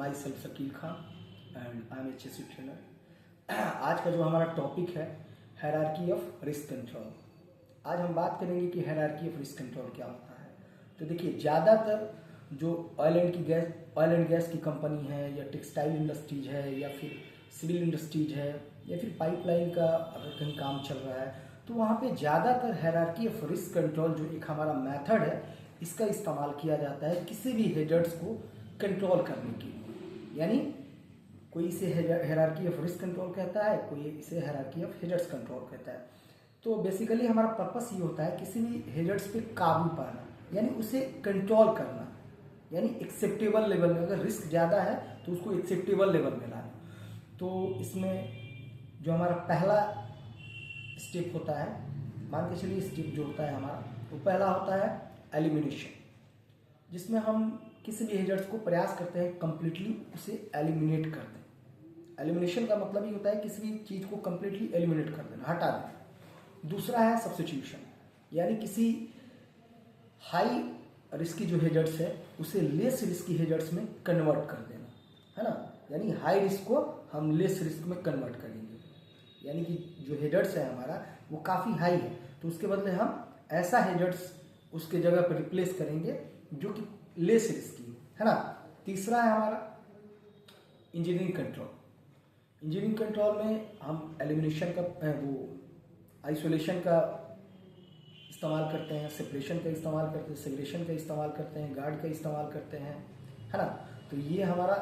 My self Shakeel Khan and I am HSC trainer. आज का जो हमारा टॉपिक है हायरार्की ऑफ रिस्क कंट्रोल। आज हम बात करेंगे कि हायरार्की ऑफ रिस्क कंट्रोल क्या होता है। तो देखिए, ज़्यादातर जो ऑयल एंड गैस की कंपनी है या टेक्सटाइल इंडस्ट्रीज है या फिर सिविल इंडस्ट्रीज है या फिर पाइपलाइन का अगर कहीं काम चल रहा है तो वहाँ पे ज़्यादातर हायरार्की ऑफ रिस्क कंट्रोल जो एक हमारा मेथड है इसका इस्तेमाल किया जाता है किसी भी हेजर्ड्स को कंट्रोल करने के लिए। यानी कोई इसे हायरार्की ऑफ रिस्क कंट्रोल कहता है, कोई इसे हायरार्की ऑफ हेजर्ड्स कंट्रोल कहता है। तो बेसिकली हमारा पर्पस ये होता है किसी भी हेजर्ड्स पे काबू पाना, यानी उसे कंट्रोल करना, यानी एक्सेप्टेबल लेवल में। अगर रिस्क ज़्यादा है तो उसको एक्सेप्टेबल लेवल में लाना। तो इसमें जो हमारा पहला स्टेप होता है, मान के चलिए स्टेप जो होता है हमारा, वो पहला होता है एलिमिनेशन, जिसमें हम किसी भी हेजर्ड्स को प्रयास करते हैं कंप्लीटली उसे एलिमिनेट कर दें। एलिमिनेशन का मतलब ये होता है किसी भी चीज़ को कंप्लीटली एलिमिनेट कर देना, हटा देना। दूसरा है सब्स्टिट्यूशन, यानी किसी हाई रिस्की जो हेजर्ड्स है उसे लेस रिस्की हेजर्ड्स में कन्वर्ट कर देना, है ना। यानी हाई रिस्क को हम लेस रिस्क में कन्वर्ट करेंगे, यानी कि जो हेजर्ड्स है हमारा वो काफ़ी हाई है तो उसके बदले हम ऐसा हेजर्ड्स उसके जगह पर रिप्लेस करेंगे जो कि लेस रिस्की है ना। तीसरा है हमारा इंजीनियरिंग कंट्रोल। इंजीनियरिंग कंट्रोल में हम एलिमिनेशन का वो आइसोलेशन का इस्तेमाल करते हैं, सेपरेशन का इस्तेमाल करते हैं, सेग्रेशन का इस्तेमाल करते हैं, गार्ड का इस्तेमाल करते हैं, है ना। तो ये हमारा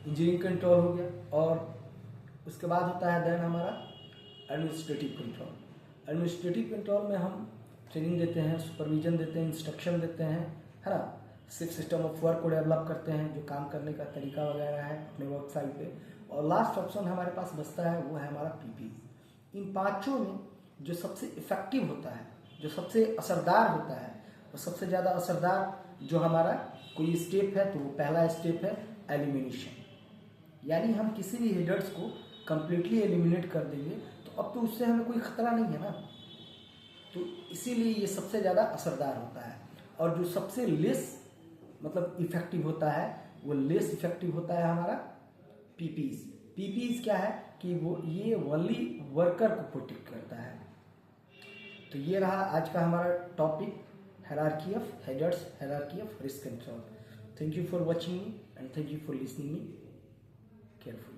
इंजीनियरिंग कंट्रोल हो गया। और उसके बाद होता है देन हमारा एडमिनिस्ट्रेटिव कंट्रोल। एडमिनिस्ट्रेटिव कंट्रोल में हम ट्रेनिंग देते हैं, सुपरविजन देते हैं, इंस्ट्रक्शन देते हैं, है ना। सिस्टम ऑफ वर्क को डेवलप करते हैं, जो काम करने का तरीका वगैरह है अपने वर्क साइट पे। और लास्ट ऑप्शन हमारे पास बचता है वो है हमारा पीपी। इन पांचों में जो सबसे इफेक्टिव होता है, जो सबसे असरदार होता है, और सबसे ज़्यादा असरदार जो हमारा कोई स्टेप है तो वो पहला स्टेप है एलिमिनेशन। यानी हम किसी भी हेजर्ड्स को कंप्लीटली एलिमिनेट कर देंगे तो अब तो उससे हमें कोई खतरा नहीं है ना। तो इसीलिए ये सबसे ज़्यादा असरदार होता है। और जो सबसे लेस मतलब इफेक्टिव होता है वो लेस इफेक्टिव होता है हमारा पीपीज। पीपीज क्या है कि वो ये ओनली वर्कर को प्रोटेक्ट करता है। तो ये रहा आज का हमारा topic, hierarchy of hazards, hierarchy of risk control. Thank you for watching me and thank you for listening me careful.